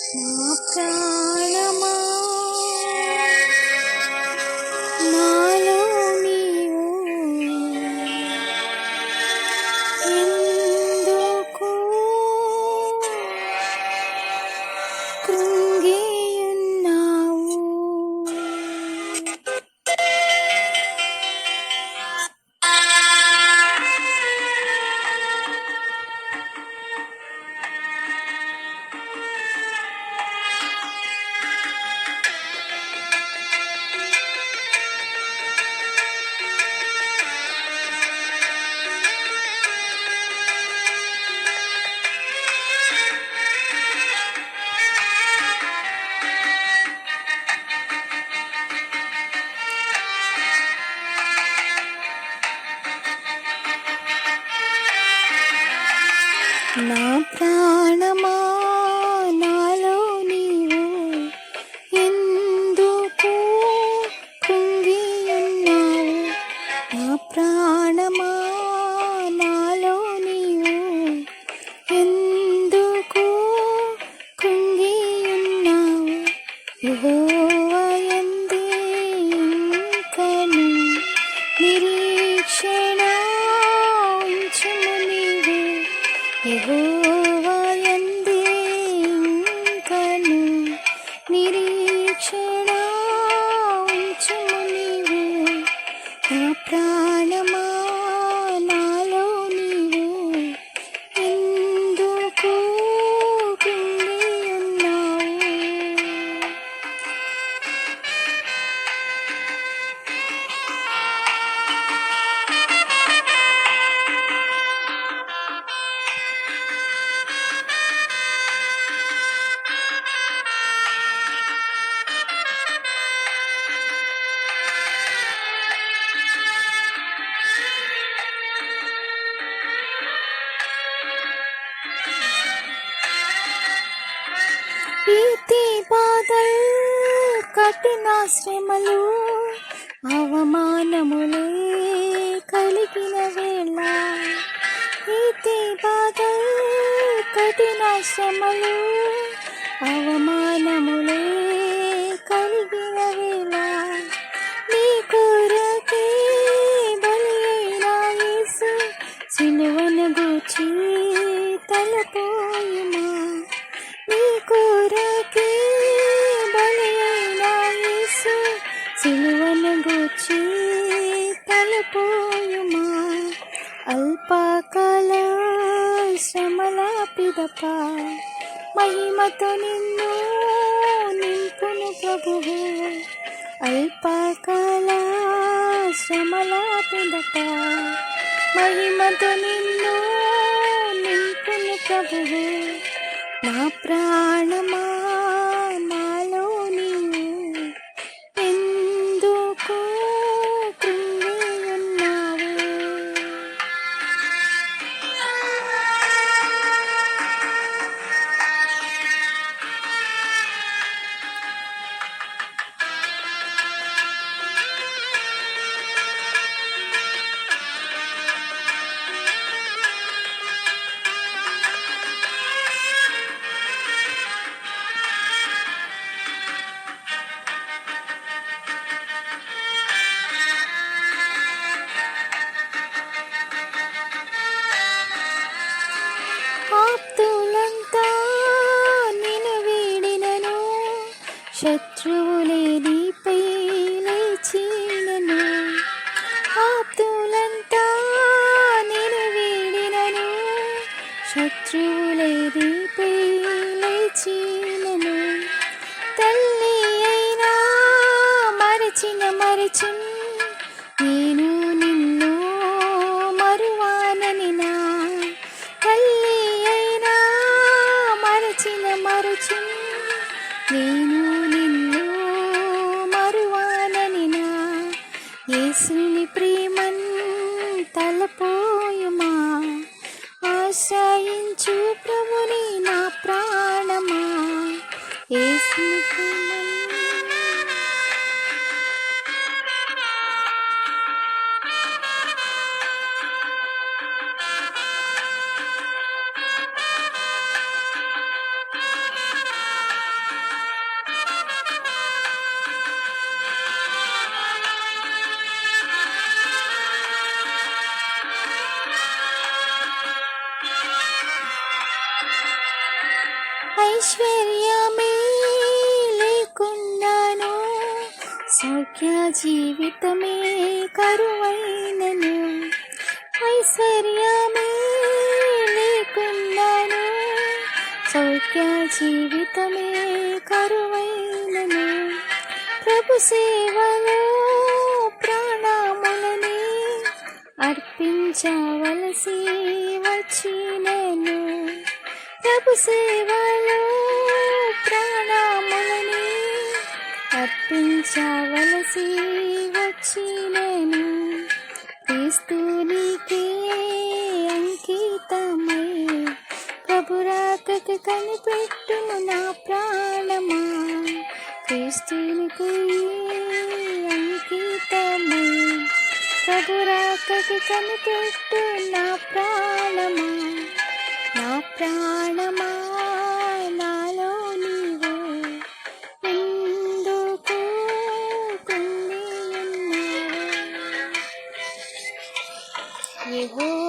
నా ప్రాణమా నాలో నీవు ఎందుకు కృంగియున్నావు? నా ప్రాణమా నాలో నీవు ఎందుకు కృంగియున్నావు? నా ప్రాణమా నాలో నీవు ఎందుకు కృంగియున్నావు? యెహోవా యందే ఇంకను నిరీక్షణ ఉంచుము నీవు. యెహోవా యందే ఇంకను నిరీక్షణ ఉంచుము నీవు. నా ప్రాణమా నాలో నీవు ఎందుకు కృంగియున్నావు? ప్రీతి బాధలు కఠిన శ్రమలు అవమానములే కలిగిన వేళ, ప్రీతి బాధలు కఠిన శ్రమలు అవమానములే కలిగిన వేళ, నీ కొరకే బలి అయిన యేసు సిలువను గూర్చి తలపోయుమా. నీ కొరకే బలి అయిన యేసు సిలువను గూర్చి తలపోయుమా. అల్పకాల శ్రమల పిదప మహిమతో నిన్ను నింపును ప్రభువు. అల్పకాల శ్రమల పిదప మహిమతో నిన్ను నింపును ప్రభువు. నా ప్రాణమా నాలో నీవు ఎందుకు కృంగియున్నావు? ఆప్తులంతా నిన్ను వీడినను, శత్రువులే నీపై లేచినను. ఆప్తులంతా నిన్ను వీడినను, శత్రువులే నీపై లేచినను. తల్లి అయినా మరచిన్ నేను నిన్ను మరువానని. నా తల్లి అయినా మరచిన్ నేను నిన్ను మరువానని. నా యేసుని ప్రేమన్ తలపోయుమా. ఆశ్రయించు ప్రభుని నా ప్రాణమా. యేసుని ప్రేమన్ ఐశ్వర్యమే లేకున్నాను, సౌఖ్య జీవితమే కరువైనను. ఐశ్వర్యమే లేకున్నాను, సౌఖ్య జీవితమే కరువైనను. ప్రభు సేవలో ప్రాణములని అర్పించవలసి వచ్చినను. ప్రభు సేవలో ప్రాణములని అర్పించవలసి వచ్చినను. క్రీస్తునికే అంకితమై ప్రభు రాకకు కనిపెట్టును నా ప్రాణమా. క్రీస్తునికి అంకితమై ప్రభు రాకకు కనిపెట్టు నా ప్రాణమా. నా ప్రాణమా నాలో నీవు ఎందుకు కుంగి ఉన్నావు. యెహోవా